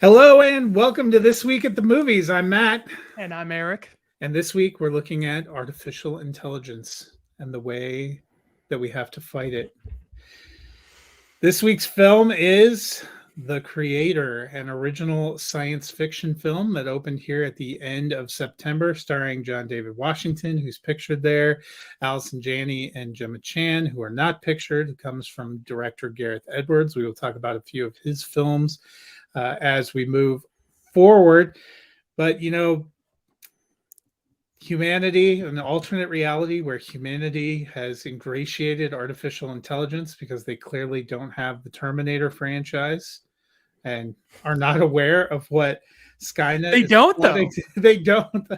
Hello and welcome to This Week at the Movies. I'm Matt, And I'm Eric. and this week we're looking at artificial intelligence and the way that we have to fight it. This week's film is The Creator, an original science fiction film that opened here at the end of September, starring John David Washington, who's pictured there, Allison Janney, and Gemma Chan, who are not pictured, who comes from director Gareth Edwards. We will talk about a few of his films as we move forward. But, humanity, an alternate reality where humanity has ingratiated artificial intelligence because they clearly don't have the Terminator franchise and are not aware of what Skynet They is don't plotting. though. They don't.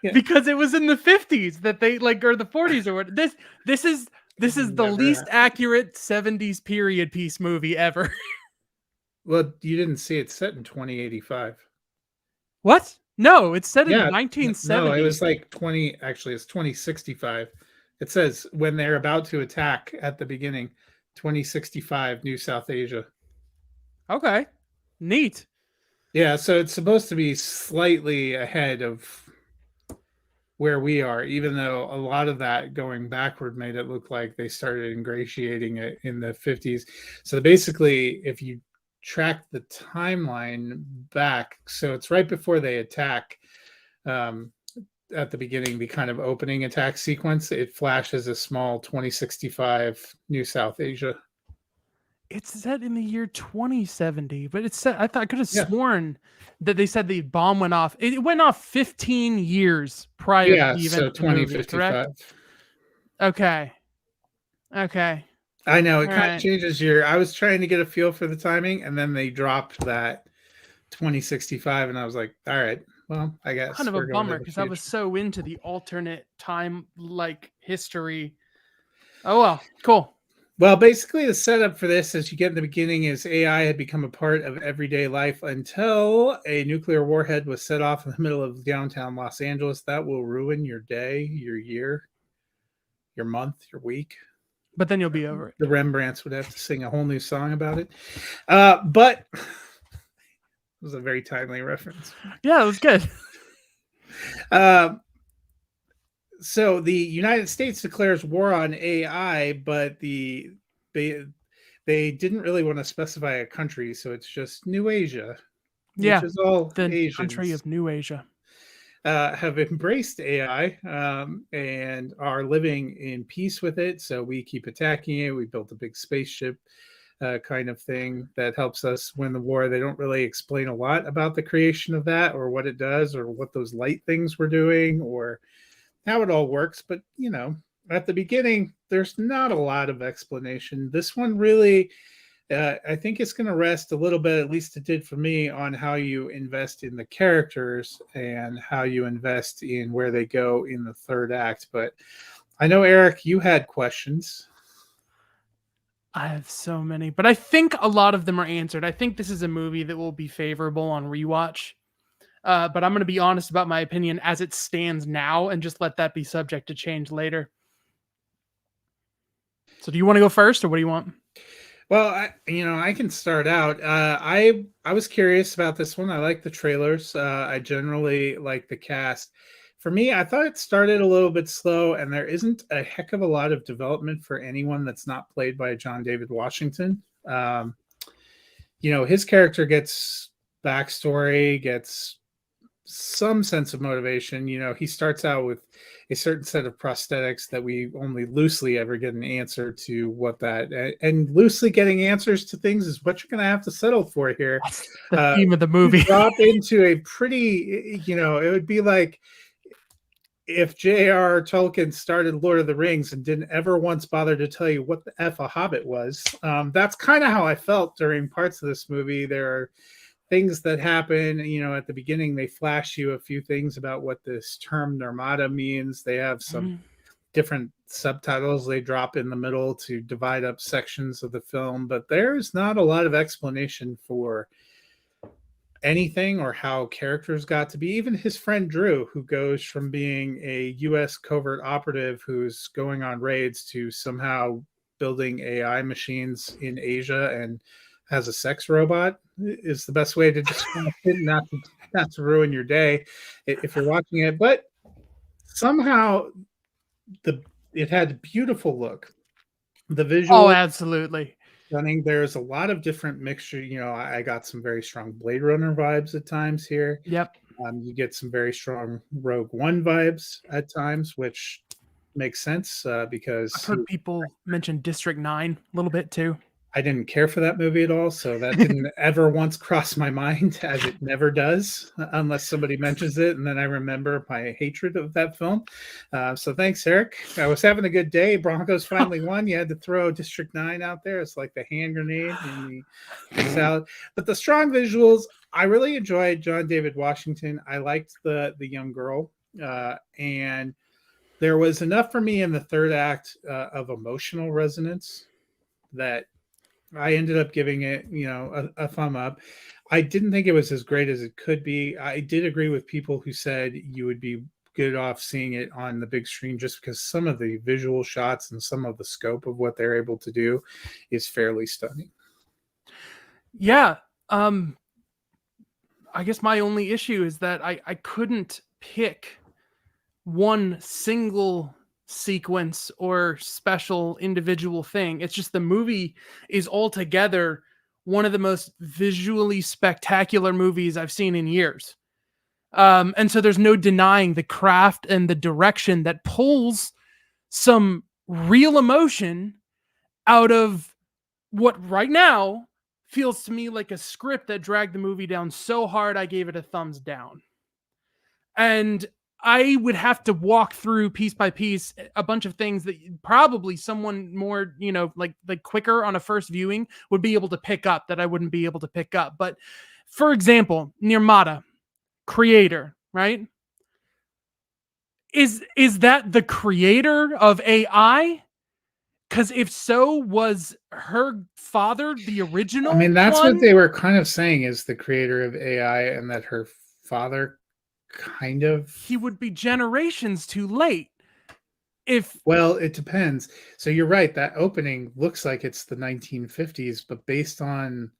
Yeah. Because it was in the 50s that they or the 40s or what. This is the Never least happened. accurate 70s period piece movie ever. Well, you didn't see it set in 2085. What? No, it's set in Yeah, 1970. no, it was like 20. Actually, it's 2065. It says when they're about to attack at the beginning, 2065, New South Asia. Okay. Neat. Yeah, so it's supposed to be slightly ahead of where we are, even though a lot of that going backward made it look like they started ingratiating it in the 50s. So basically, if you track the timeline back, so it's right before they attack. At the beginning, the kind of opening attack sequence, it flashes a small 2065 New South Asia. It's set in the year 2070, but it's set. I could have Yeah. sworn that they said the bomb went off. It went off 15 years prior Yeah, to the so event of the movie, 2055. correct? Okay. I know it All kind of right. changes your. I was trying to get a feel for the timing, and then they dropped that 2065, and I was like, all right, well, I guess Kind of a we're going to bummer the because I was future. so into the alternate time history. Oh well, cool. Well, basically, the setup for this, as you get in the beginning, is AI had become a part of everyday life until a nuclear warhead was set off in the middle of downtown Los Angeles. That will ruin your day, your year, your month, your week. But then you'll be over it. The Rembrandts would have to sing a whole new song about it. But it was a very timely reference. Yeah, it was good. So the United States declares war on AI, but they didn't really want to specify a country, so it's just New Asia, which Yeah, is all the country Asians. of New Asia. Have embraced AI and are living in peace with it. So we keep attacking it. We built a big spaceship kind of thing that helps us win the war. They don't really explain a lot about the creation of that or what it does or what those light things were doing or how it all works. But, at the beginning, there's not a lot of explanation. This one really I think it's going to rest a little bit, at least it did for me, on how you invest in the characters and how you invest in where they go in the third act. But I know, Eric, you had questions. I have so many, but I think a lot of them are answered. I think this is a movie that will be favorable on rewatch. But I'm going to be honest about my opinion as it stands now and just let that be subject to change later. So do you want to go first or what do you want? Well, I can start out. I was curious about this one. I like the trailers. I generally like the cast. For me, I thought it started a little bit slow, and there isn't a heck of a lot of development for anyone that's not played by John David Washington. His character gets backstory, gets some sense of motivation. He starts out with a certain set of prosthetics that we only loosely ever get an answer to what that, and loosely getting answers to things is what you're going to have to settle for here. That's the theme of the movie. You drop into a pretty, it would be like if J.R. Tolkien started Lord of the Rings and didn't ever once bother to tell you what the F a Hobbit was. That's kind of how I felt during parts of this movie. There are things that happen, at the beginning, they flash you a few things about what this term Nirmata means. They have some different subtitles they drop in the middle to divide up sections of the film, but there's not a lot of explanation for anything or how characters got to be. Even his friend Drew, who goes from being a US covert operative who's going on raids to somehow building AI machines in Asia and has a sex robot is the best way to describe it, not to ruin your day if you're watching it. But somehow the it had a beautiful look. The Oh, visual absolutely. stunning. There's a lot of different mixture. I got some very strong Blade Runner vibes at times here. Yep. You get some very strong Rogue One vibes at times, which makes sense I've because heard people mention District 9 a little bit too. I didn't care for that movie at all, so that didn't ever once cross my mind, as it never does, unless somebody mentions it, and then I remember my hatred of that film. So thanks, Eric. I was having a good day. Broncos finally won. You had to throw District 9 out there. It's like the hand grenade in the salad. But the strong visuals, I really enjoyed John David Washington. I liked the young girl, and there was enough for me in the third act of emotional resonance that I ended up giving it, a thumb up. I didn't think it was as great as it could be. I did agree with people who said you would be good off seeing it on the big screen just because some of the visual shots and some of the scope of what they're able to do is fairly stunning. Yeah. I guess my only issue is that I couldn't pick one single sequence or special individual thing. It's just the movie is altogether one of the most visually spectacular movies I've seen in years. And so there's no denying the craft and the direction that pulls some real emotion out of what right now feels to me like a script that dragged the movie down so hard I gave it a thumbs down. And I would have to walk through piece by piece a bunch of things that probably someone more, like quicker on a first viewing would be able to pick up that I wouldn't be able to pick up. But for example, Nirmata, creator, right? Is that the creator of AI? Because if so, was her father the original? I mean, that's one? what they were kind of saying is the creator of AI, and that her father kind of. He would be generations too late. Well, it depends. So you're right. That opening looks like it's the 1950s, but based on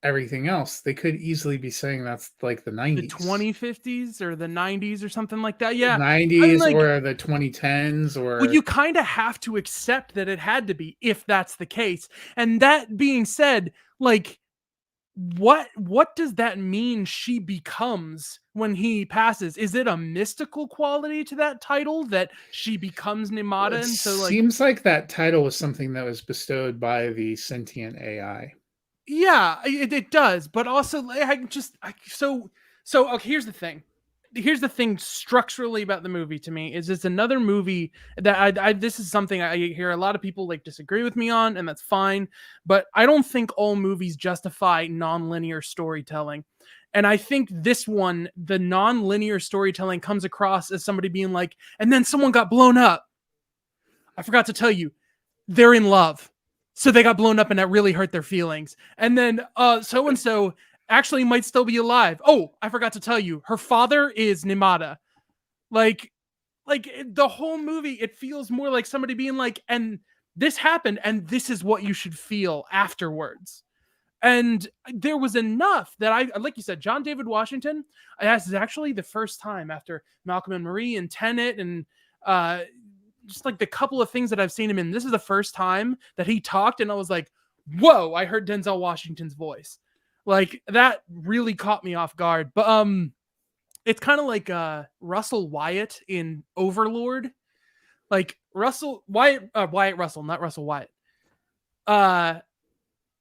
everything else, they could easily be saying that's like the 90s. The 2050s or the 90s or something like that. Yeah. 90s or the 2010s or. Well, you kind of have to accept that it had to be if that's the case. And that being said, like, what does that mean she becomes when he passes? Is it a mystical quality to that title that she becomes Nirmata? It And so seems like that title was something that was bestowed by the sentient AI. Yeah, it does, but also okay, here's the thing. Here's the thing structurally about the movie to me is it's another movie that this is something I hear a lot of people like disagree with me on, and that's fine. But I don't think all movies justify non-linear storytelling. And I think this one, the non-linear storytelling comes across as somebody being like, and then someone got blown up. I forgot to tell you, they're in love. So they got blown up and that really hurt their feelings. And then so-and-so actually might still be alive. Oh, I forgot to tell you, her father is Nirmata. Like the whole movie, it feels more like somebody being like, and this happened, and this is what you should feel afterwards. And there was enough that like you said, John David Washington, this is actually the first time after Malcolm and Marie and Tenet and just like the couple of things that I've seen him in, this is the first time that he talked and I was like, whoa, I heard Denzel Washington's voice. Like that really caught me off guard. But it's kind of like Russell Wyatt in Overlord. Like Wyatt Russell, not Russell Wyatt.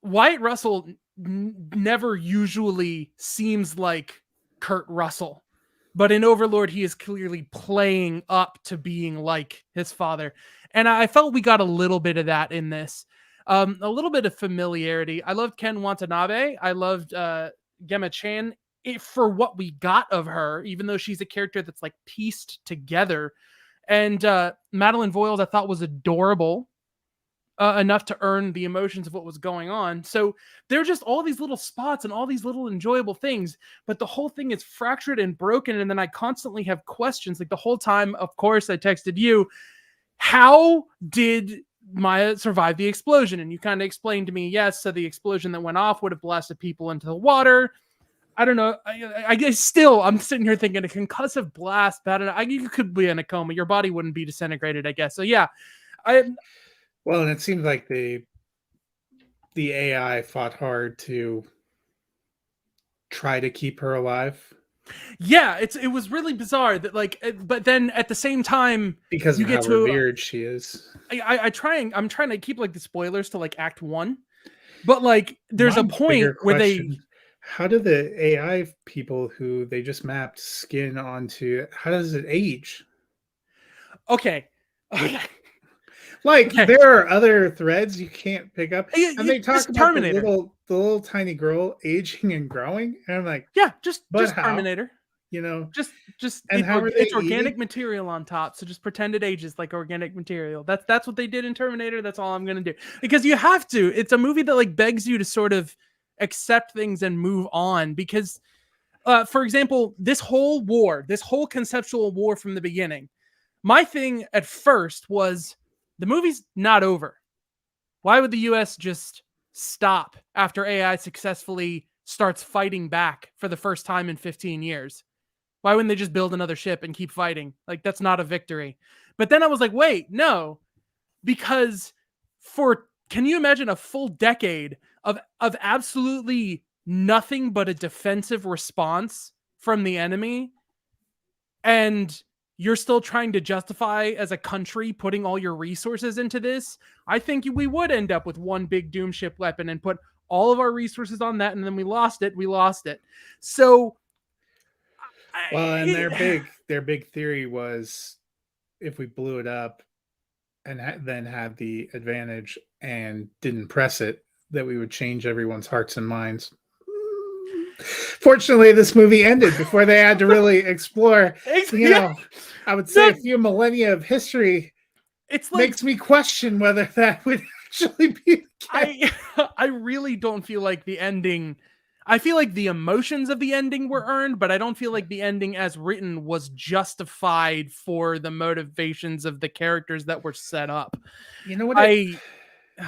Wyatt Russell never usually seems like Kurt Russell. But in Overlord, he is clearly playing up to being like his father. And I felt we got a little bit of that in this. A little bit of familiarity. I loved Ken Watanabe. I loved Gemma Chan for what we got of her, even though she's a character that's like pieced together. And Madeline Voiles I thought was adorable. Enough to earn the emotions of what was going on. So there are just all these little spots and all these little enjoyable things, but the whole thing is fractured and broken. And then I constantly have questions. Like the whole time, of course, I texted you, how did Maya survived the explosion, and you kind of explained to me, yes, so the explosion that went off would have blasted people into the water. I don't know. I guess still, I'm sitting here thinking a concussive blast. But you could be in a coma. Your body wouldn't be disintegrated, I guess. So yeah, well, and it seems like the AI fought hard to try to keep her alive yeah, it was really bizarre that but then at the same time, because you of get how to revered she is. I'm trying to keep like the spoilers to like Act 1, but like there's My a point bigger where question, how do the AI people who they just mapped skin onto, how does it age? okay. Like Okay. there are other threads you can't pick up, and they talk Just about Terminator. the little tiny girl aging and growing, and I'm like, Yeah, just how? Terminator. You know, Just and how are they it's organic eating? material on top, so just pretend it ages like organic material. That's what they did in Terminator. That's all I'm gonna do, because you have to. It's a movie that like begs you to sort of accept things and move on. Because, for example, this whole conceptual war from the beginning, my thing at first was the movie's not over. Why would the U.S. just stop after AI successfully starts fighting back for the first time in 15 years? Why wouldn't they just build another ship and keep fighting? Like, that's not a victory. But then I was like, wait, no, because can you imagine a full decade of absolutely nothing but a defensive response from the enemy, and you're still trying to justify as a country putting all your resources into this? I think we would end up with one big doom ship weapon and put all of our resources on that, and then we lost it. So Well, and their big theory was if we blew it up and then had the advantage and didn't press it, that we would change everyone's hearts and minds. Fortunately, this movie ended before they had to really explore. You know, I would say a few millennia of history. It's like, makes me question whether that would actually be the case. I really don't feel like the ending. I feel like the emotions of the ending were earned, but I don't feel like the ending as written was justified for the motivations of the characters that were set up. You know what? It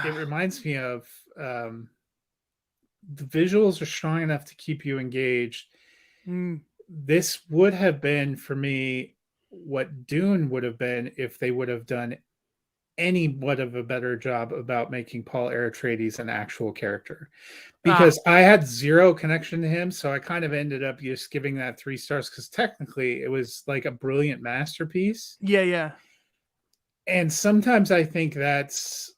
reminds me of the visuals are strong enough to keep you engaged. This would have been for me what Dune would have been if they would have done anywhat of a better job about making Paul Atreides an actual character, because I had zero connection to him. So I kind of ended up just giving that 3 stars because technically it was like a brilliant masterpiece. Yeah. And sometimes I think that's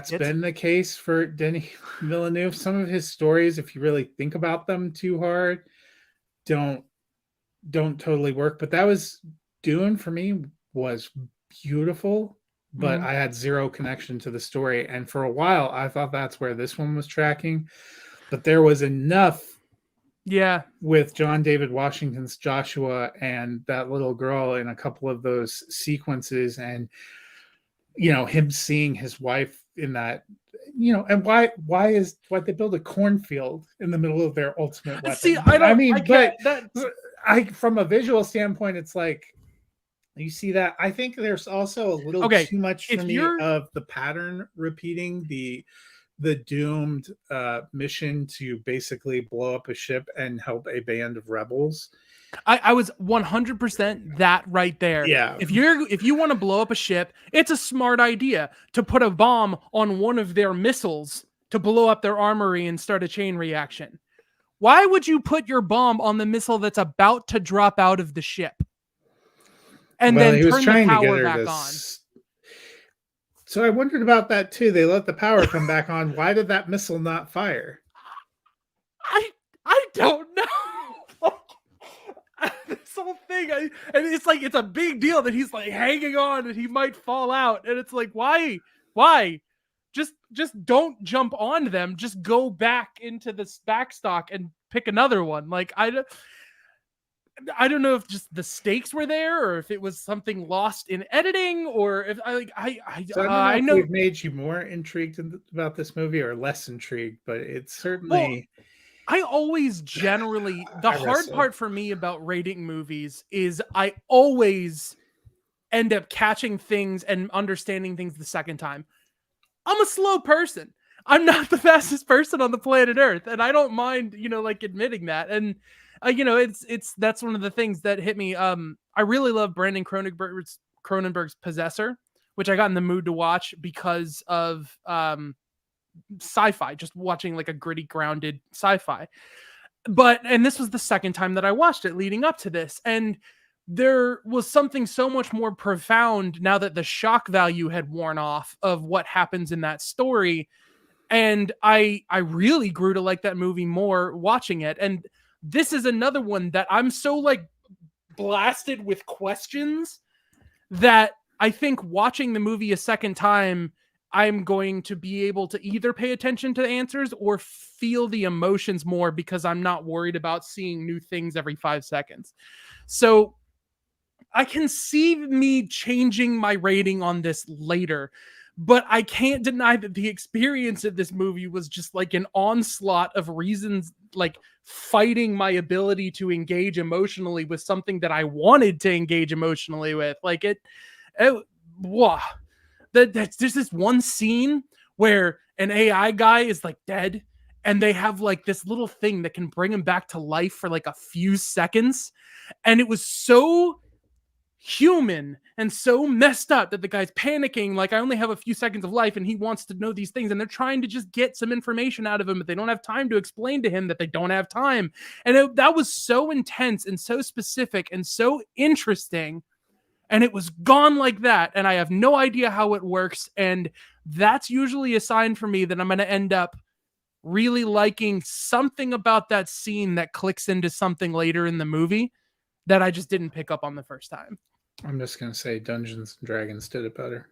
been the case for Denis Villeneuve. Some of his stories, if you really think about them too hard, don't totally work. But that was Dune for me was beautiful, but I had zero connection to the story. And for a while, I thought that's where this one was tracking. But there was enough with John David Washington's Joshua and that little girl in a couple of those sequences, and him seeing his wife in that, and why they build a cornfield in the middle of their ultimate weapon. See, from a visual standpoint, it's like, you see that. I think there's also a little too much for me of the pattern repeating, the doomed mission to basically blow up a ship and help a band of rebels. I was 100% that right there. Yeah. If you want to blow up a ship, it's a smart idea to put a bomb on one of their missiles to blow up their armory and start a chain reaction. Why would you put your bomb on the missile that's about to drop out of the ship? And then turn the power back on. So I wondered about that too. They let the power come back on. Why did that missile not fire? I don't know. This whole thing, and it's like, it's a big deal that he's like hanging on and he might fall out. And it's like, why? Just don't jump on them. Just go back into this backstock and pick another one. Like, I don't know if just the stakes were there, or if it was something lost in editing, or if I know we've made you more intrigued about this movie or less intrigued, but it's certainly. Well, I always generally the hard part for me about rating movies is I always end up catching things and understanding things the second time. I'm a slow person. I'm not the fastest person on the planet Earth, and I don't mind, like admitting that. And it's that's one of the things that hit me. I really love Brandon Cronenberg's Possessor, which I got in the mood to watch because of sci-fi, just watching like a gritty, grounded sci-fi. And this was the second time that I watched it leading up to this, and there was something so much more profound now that the shock value had worn off of what happens in that story. And I really grew to like that movie more watching it. And this is another one that I'm so like blasted with questions that I think watching the movie a second time, I'm going to be able to either pay attention to the answers or feel the emotions more because I'm not worried about seeing new things every 5 seconds. So I can see me changing my rating on this later, but I can't deny that the experience of this movie was just like an onslaught of reasons, like fighting my ability to engage emotionally with something that I wanted to engage emotionally with. Like wow. There's this one scene where an AI guy is like dead and they have like this little thing that can bring him back to life for like a few seconds. And it was so human and so messed up that the guy's panicking, like, I only have a few seconds of life and he wants to know these things, and they're trying to just get some information out of him, but they don't have time to explain to him that they don't have time. And that was so intense and so specific and so interesting, and it was gone like that, and I have no idea how it works. And that's usually a sign for me that I'm going to end up really liking something about that scene that clicks into something later in the movie that I just didn't pick up on the first time. I'm just going to say Dungeons and Dragons did it better.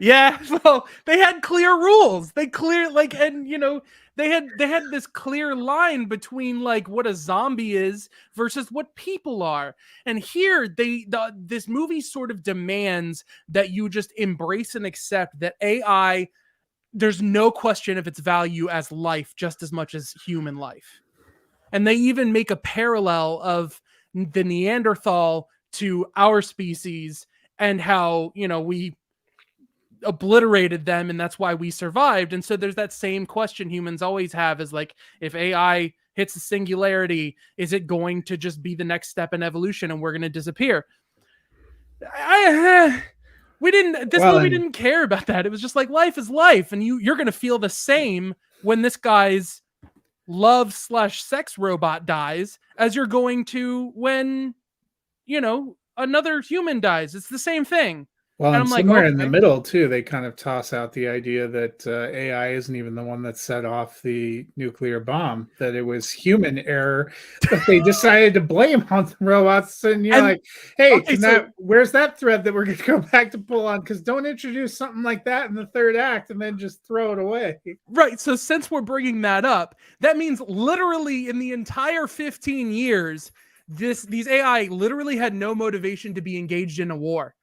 Yeah, well, they had clear rules. They had this clear line between like what a zombie is versus what people are. And here this movie sort of demands that you just embrace and accept that AI, there's no question of its value as life just as much as human life. And they even make a parallel of the Neanderthal to our species and how, we obliterated them and that's why we survived. And so there's that same question humans always have is like, if AI hits a singularity, is it going to just be the next step in evolution and we're going to disappear? This movie didn't care about that. It was just like, life is life, and you're going to feel the same when this guy's love/sex robot dies as you're going to when another human dies. It's the same thing. Well, and I'm somewhere like, in the middle too, they kind of toss out the idea that AI isn't even the one that set off the nuclear bomb, that it was human error, but they decided to blame on the robots. And you're like, hey, okay, where's that thread that we're going to go back to pull on? Because don't introduce something like that in the third act and then just throw it away. Right. So since we're bringing that up, that means literally in the entire 15 years, these AI literally had no motivation to be engaged in a war.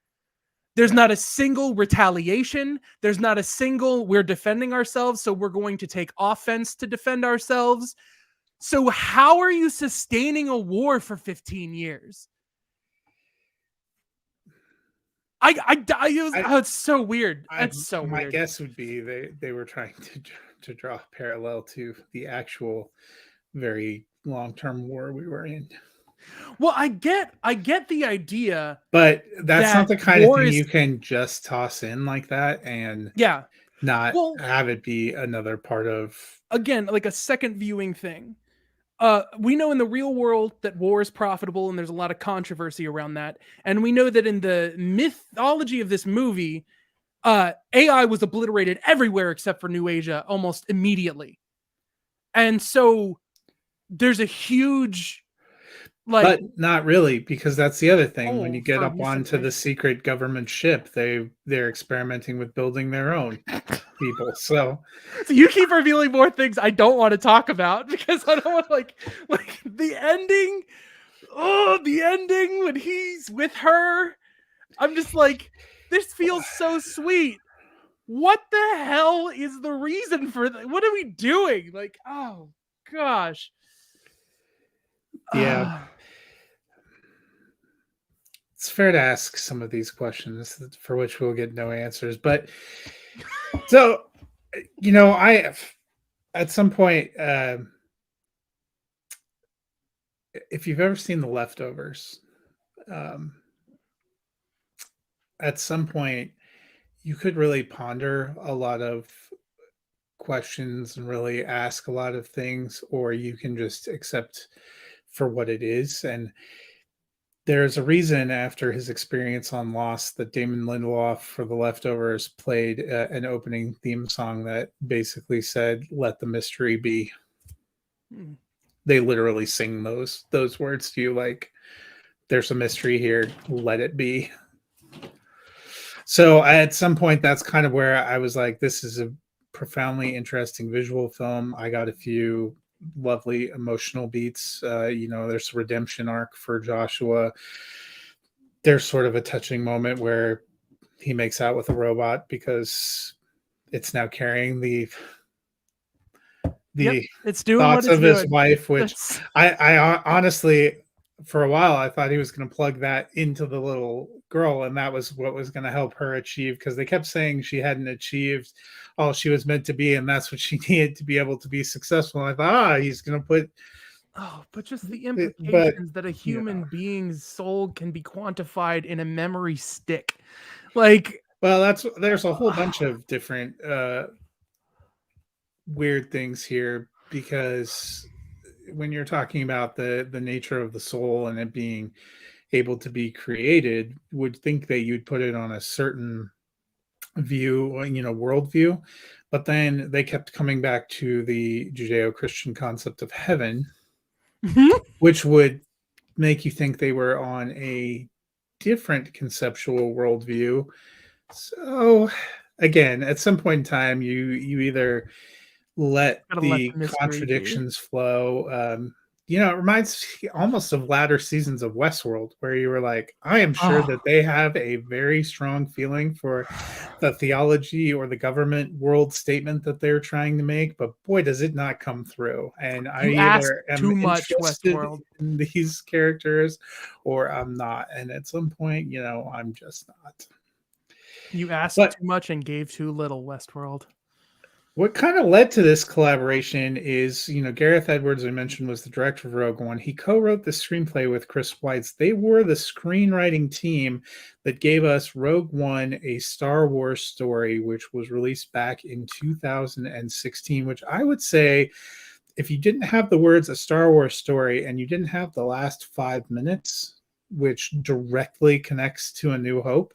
There's not a single retaliation. There's not a single, we're defending ourselves, so we're going to take offense to defend ourselves. So how are you sustaining a war for 15 years? It's so weird. It's so weird. My guess would be they were trying to draw a parallel to the actual very long-term war we were in. Well, I get the idea, but that's not the kind of thing you can just toss in like that and not have it be another part of, again, like a second viewing thing. We know in the real world that war is profitable and there's a lot of controversy around that. And we know that in the mythology of this movie, AI was obliterated everywhere except for New Asia almost immediately. And so there's a huge... but not really, because that's the other thing. When you get up onto the secret government ship, they're experimenting with building their own people. So you keep revealing more things I don't want to talk about because I don't want like the ending. Oh, the ending when he's with her. I'm just like, this feels so sweet. What the hell is the reason for that? What are we doing? Like, oh gosh. Yeah. it's fair to ask some of these questions for which we'll get no answers. But so, I at some point, if you've ever seen The Leftovers, um, at some point you could really ponder a lot of questions and really ask a lot of things, or you can just accept for what it is. And there's a reason after his experience on Lost that Damon Lindelof for The Leftovers played an opening theme song that basically said, "Let the mystery be." Hmm. They literally sing those words to you, like, there's a mystery here, let it be. So at some point, that's kind of where I was like, this is a profoundly interesting visual film. I got a few lovely emotional beats. There's a redemption arc for Joshua. There's sort of a touching moment where he makes out with a robot because it's now carrying the Yep, it's doing what thoughts it's of his doing. wife, which That's- I honestly, for a while, I thought he was going to plug that into the little girl, and that was what was going to help her achieve, because they kept saying she hadn't achieved all she was meant to be, and that's what she needed to be able to be successful. And I thought, he's going to put, Oh, but just the it, but implications that a you human know, being's soul can be quantified in a memory stick. Like, well, there's a whole bunch of different weird things here, because when you're talking about the nature of the soul and it being able to be created, would think that you'd put it on a certain view, worldview. But then they kept coming back to the Judeo-Christian concept of heaven, which would make you think they were on a different conceptual worldview. So again, at some point in time, you either let gotta let the the mystery be. contradictions flow. It reminds me almost of latter seasons of Westworld, where you were like, I am sure Oh, that they have a very strong feeling for the theology or the government world statement that they're trying to make, but boy, does it not come through. And I you asked either am too much, interested Westworld. in these characters or I'm not. And at some point, I'm just not. You asked But too much and gave too little, Westworld. what kind of led to this collaboration is, Gareth Edwards, I mentioned, was the director of Rogue One. He co-wrote the screenplay with Chris Weitz. They were the screenwriting team that gave us Rogue One, a Star Wars story, which was released back in 2016, which I would say, if you didn't have the words "a Star Wars story" and you didn't have the last 5 minutes, which directly connects to A New Hope,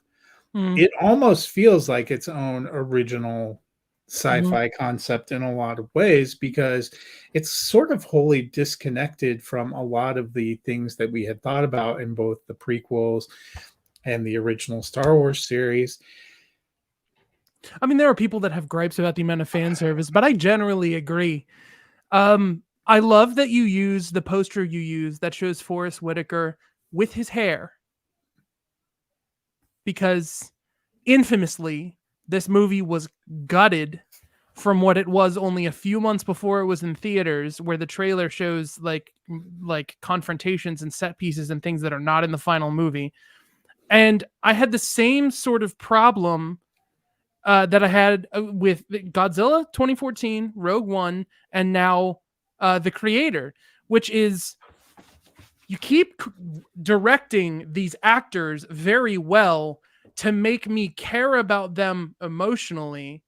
Mm, it almost feels like its own original mhm. sci-fi concept in a lot of ways, because it's sort of wholly disconnected from a lot of the things that we had thought about in both the prequels and the original Star Wars series. I mean, there are people that have gripes about the amount of fan service, but I generally agree. I love that you use the poster you use that shows Forrest Whitaker with his hair, because infamously, this movie was gutted from what it was only a few months before it was in theaters, where the trailer shows like confrontations and set pieces and things that are not in the final movie. And I had the same sort of problem that I had with Godzilla 2014, Rogue One, and now The Creator, which is you keep directing these actors very well to make me care about them emotionally,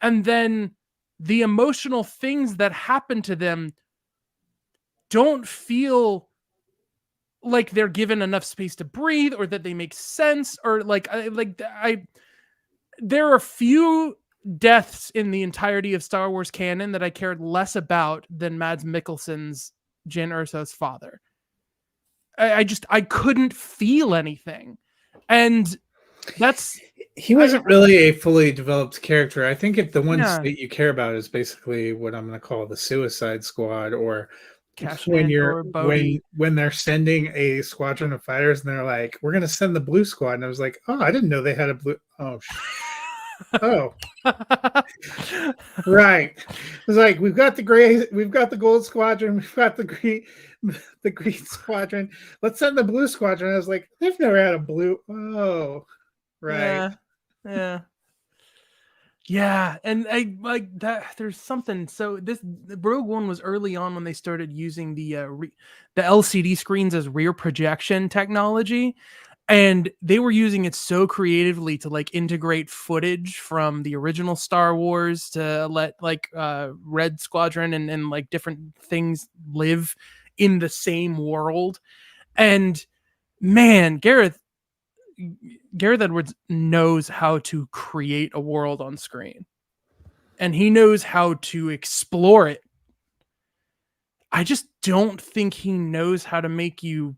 and then the emotional things that happen to them don't feel like they're given enough space to breathe, or that they make sense, or I there are few deaths in the entirety of Star Wars canon that I cared less about than Mads Mikkelsen's Jyn Erso's father. I couldn't feel anything, and that's He I wasn't really a fully developed character. I think if the ones yeah, that you care about is basically what I'm going to call the Suicide Squad, or Cash when Andor, Bodhi. when they're sending a squadron of fighters and they're like, we're going to send the blue squad, and I was like, oh, I didn't know they had a blue. Oh, right. It's like, we've got the gray, we've got the gold squadron, we've got the green, the Green Squadron. Let's send the Blue Squadron. I was like, they've never had a blue. Oh, right. Yeah. Yeah. Yeah, and I like that. There's something. So this the Rogue One was early on when they started using the LCD screens as rear projection technology, and they were using it so creatively to like integrate footage from the original Star Wars to let like Red Squadron and like different things live in the same world. And man, Gareth Edwards knows how to create a world on screen, and he knows how to explore it. I just don't think he knows how to make you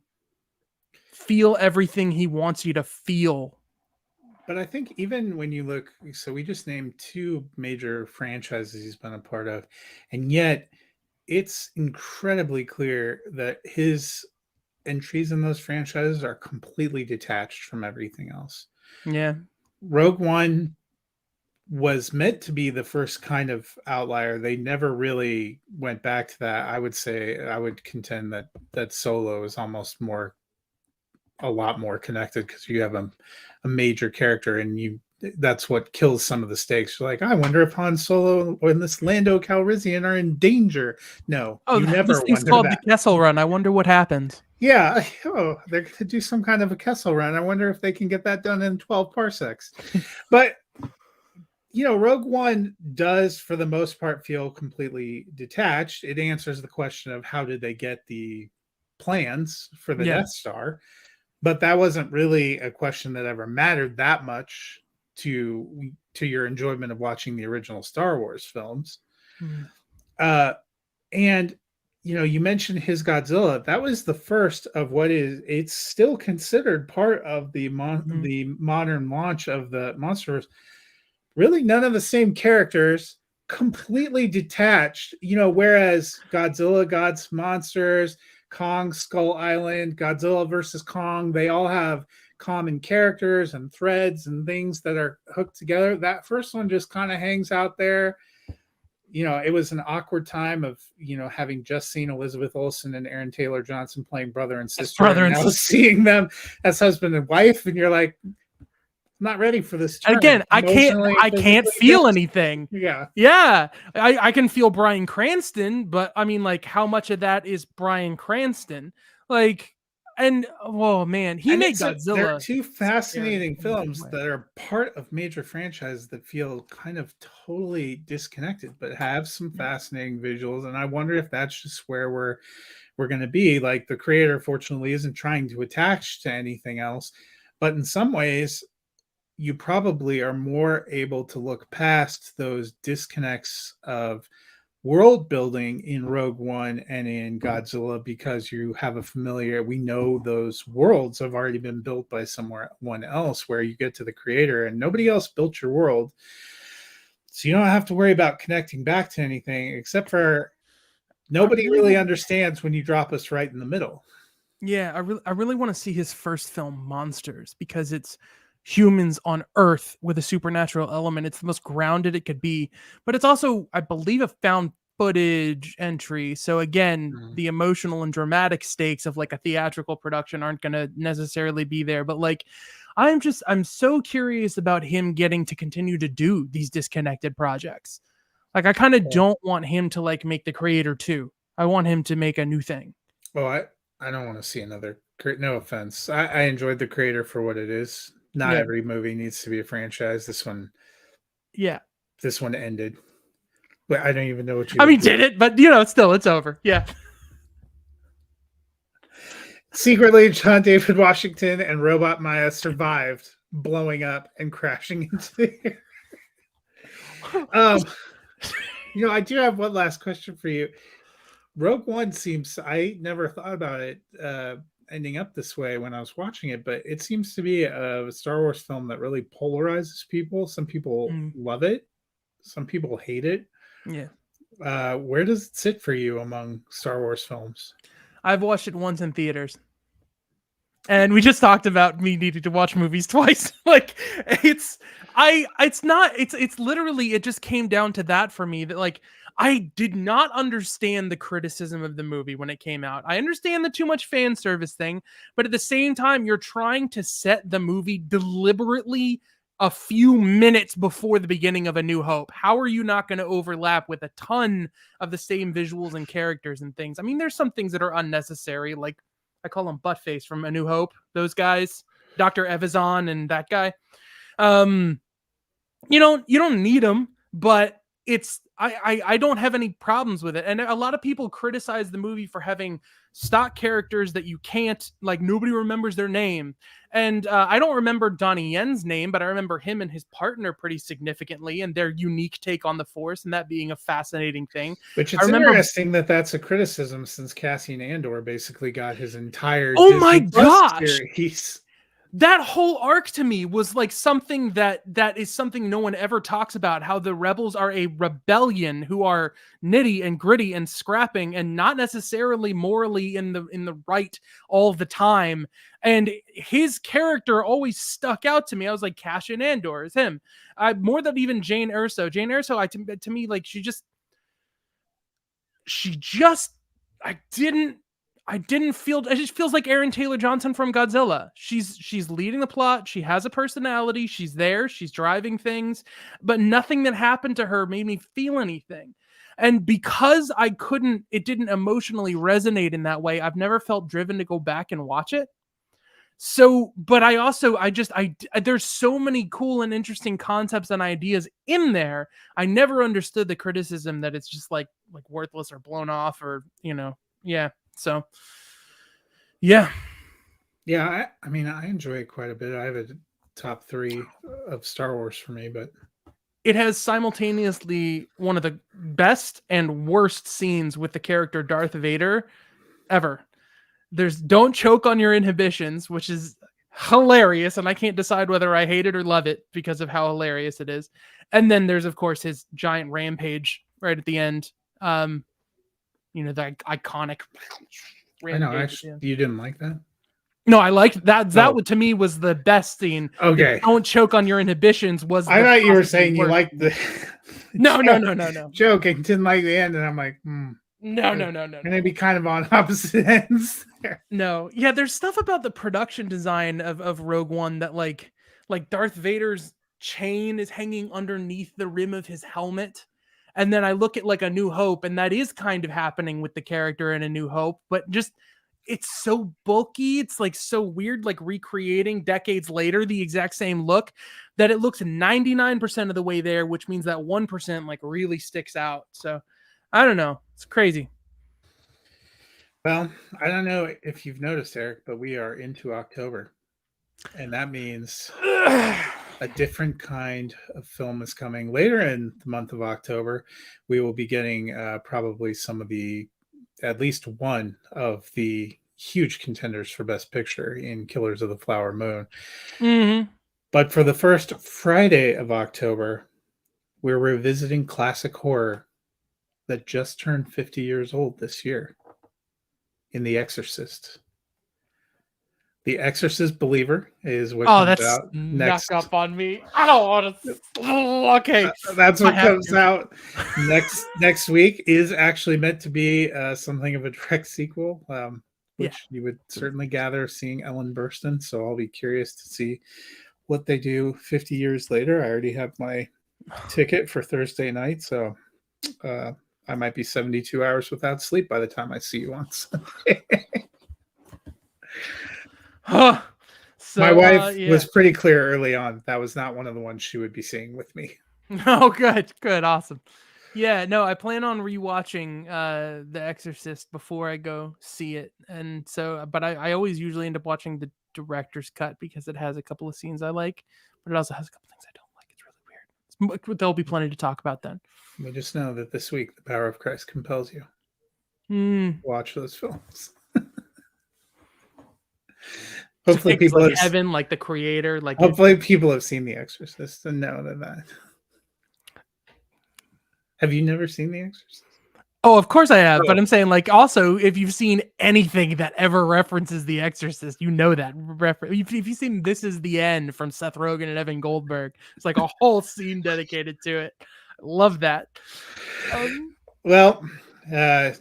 feel everything he wants you to feel. But I think even when you look, so we just named two major franchises he's been a part of, and yet it's incredibly clear that his entries in those franchises are completely detached from everything else. Yeah. Rogue One was meant to be the first kind of outlier. They never really went back to that. I would say, I would contend that Solo is almost a lot more connected because you have a major character, and that's what kills some of the stakes. You're like, I wonder if Han Solo and this Lando Calrissian are in danger. No, Oh, you this never thing's wonder called the that. Kessel Run. I wonder what happens. Yeah. Oh, they're going to do some kind of a Kessel Run. I wonder if they can get that done in 12 parsecs. But Rogue One does, for the most part, feel completely detached. It answers the question of how did they get the plans for the Yeah. Death Star, but that wasn't really a question that ever mattered that much to your enjoyment of watching the original Star Wars films. Mm. And you mentioned his Godzilla. That was the first of it's still considered part of the modern launch of the Monsterverse. Really none of the same characters, completely detached, whereas Godzilla, Gods, Monsters, Kong, Skull Island, Godzilla versus Kong, they all have common characters and threads and things that are hooked together. That first one just kind of hangs out there. It was an awkward time of, having just seen Elizabeth Olsen and Aaron Taylor Johnson playing brother and sister, brother and now sister. seeing them as husband and wife, and you're like, not ready for this turn. Again, I can't feel anything. Yeah. I can feel Bryan Cranston, but I mean, like, how much of that is Bryan Cranston? Like, and oh man, he made Godzilla. There are two fascinating films that are part of major franchises that feel kind of totally disconnected, but have some fascinating visuals. And I wonder if that's just where we're going to be. Like, the creator, fortunately, isn't trying to attach to anything else, but in some ways, you probably are more able to look past those disconnects of world building in Rogue One and in Godzilla, because you have we know those worlds have already been built by someone else, where you get to the creator and nobody else built your world. So you don't have to worry about connecting back to anything, except for nobody really understands when you drop us right in the middle. Yeah, I really want to see his first film, Monsters, because it's humans on Earth with a supernatural element. It's the most grounded it could be, but it's also, I believe, a found footage entry. So again, the emotional and dramatic stakes of like a theatrical production aren't going to necessarily be there. But like, I'm so curious about him getting to continue to do these disconnected projects. Like, I kind of don't want him to like make The Creator 2. I want him to make a new thing. Oh, I don't want to see another. No offense. I enjoyed The Creator for what it is. Not every movie needs to be a franchise. This one ended. But I don't even know what you. I mean, did it? But still, it's over. Yeah. Secretly, John David Washington and Robot Maya survived blowing up and crashing into the air. I do have one last question for you. Rogue One I never thought about it ending up this way when I was watching it, but it seems to be a Star Wars film that really polarizes people. Some people love it, some people hate it. Yeah. Where does it sit for you among Star Wars films? I've watched it once in theaters. And we just talked about me needing to watch movies twice. Like it's literally, it just came down to that for me, that like I did not understand the criticism of the movie when it came out. I understand the too much fan service thing, but at the same time, you're trying to set the movie deliberately a few minutes before the beginning of A New Hope. How are you not going to overlap with a ton of the same visuals and characters and things? I mean, there's some things that are unnecessary, like I call him Buttface from A New Hope. Those guys, Dr. Evazan and that guy. You don't need them, but I don't have any problems with it. And a lot of people criticize the movie for having stock characters that you can't, like, nobody remembers their name. And I don't remember Donnie Yen's name, but I remember him and his partner pretty significantly and their unique take on the Force, and that being a fascinating thing. Which it's interesting that that's a criticism, since Cassian Andor basically got his entire my gosh series. That whole arc to me was like something that is something no one ever talks about, how the rebels are a rebellion who are nitty and gritty and scrapping and not necessarily morally in the right all the time. And his character always stuck out to me. I was like, Cassian Andor is him. More than even Jane Erso. Jane Erso, to me, like she just I didn't feel, it just feels like Aaron Taylor Johnson from Godzilla. She's leading the plot. She has a personality. She's there. She's driving things, but nothing that happened to her made me feel anything. And because it didn't emotionally resonate in that way, I've never felt driven to go back and watch it. So, but there's so many cool and interesting concepts and ideas in there. I never understood the criticism that it's just like worthless or blown off or, yeah. So, yeah. I mean, I enjoy it quite a bit. I have a top 3 of Star Wars for me, but it has simultaneously one of the best and worst scenes with the character Darth Vader ever. There's "Don't choke on your inhibitions," which is hilarious, and I can't decide whether I hate it or love it because of how hilarious it is. And then there's, of course, his giant rampage right at the end. The iconic rampage. I know, actually, you didn't like that? No, I liked that. That to me was the best scene. Okay. "Don't choke on your inhibitions" was. I thought you were saying you liked the. No. Joking, didn't like the end, and I'm like, No. And they'd be kind of on opposite ends there. No. Yeah, there's stuff about the production design of Rogue One that like Darth Vader's chain is hanging underneath the rim of his helmet. And then I look at like A New Hope, and that is kind of happening with the character in A New Hope, but just it's so bulky. It's like so weird, like recreating decades later the exact same look, that it looks 99% of the way there, which means that 1% like really sticks out. So I don't know. It's crazy. Well, I don't know if you've noticed, Eric, but we are into October. And that means a different kind of film is coming. Later in the month of October, we will be getting probably at least one of the huge contenders for Best Picture in Killers of the Flower Moon. Mm-hmm. But for the first Friday of October, we're revisiting classic horror that just turned 50 years old this year in The Exorcist. The Exorcist Believer is what comes out next. Knock up on me. I don't want to. Okay, that's what comes out next week. Is actually meant to be something of a direct sequel, which you would certainly gather seeing Ellen Burstyn. So I'll be curious to see what they do 50 years later. I already have my ticket for Thursday night, so I might be 72 hours without sleep by the time I see you on Sunday. So, my wife was pretty clear early on that was not one of the ones she would be seeing with me. Oh, good, awesome. Yeah, no, I plan on rewatching The Exorcist before I go see it, and so, but I always usually end up watching the director's cut because it has a couple of scenes I like, but it also has a couple things I don't like. It's really weird. There'll be plenty to talk about then. We just know that this week the power of Christ compels you. Watch those films. Hopefully people like heaven, like the creator, like hopefully people have seen The Exorcist and know that. Have you never seen The Exorcist? Oh, of course I have, but Oh. I'm saying like also if you've seen anything that ever references The Exorcist, you know that reference. If you've seen This Is the End from Seth Rogen and Evan Goldberg, it's like a whole scene dedicated to it. I love that. Well, uh,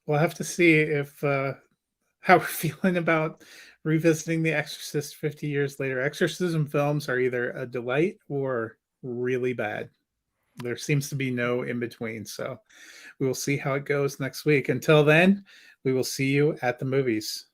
we'll have to see if how we're feeling about revisiting The Exorcist 50 years later. Exorcism films are either a delight or really bad. There seems to be no in between. So we will see how it goes next week. Until then, we will see you at the movies.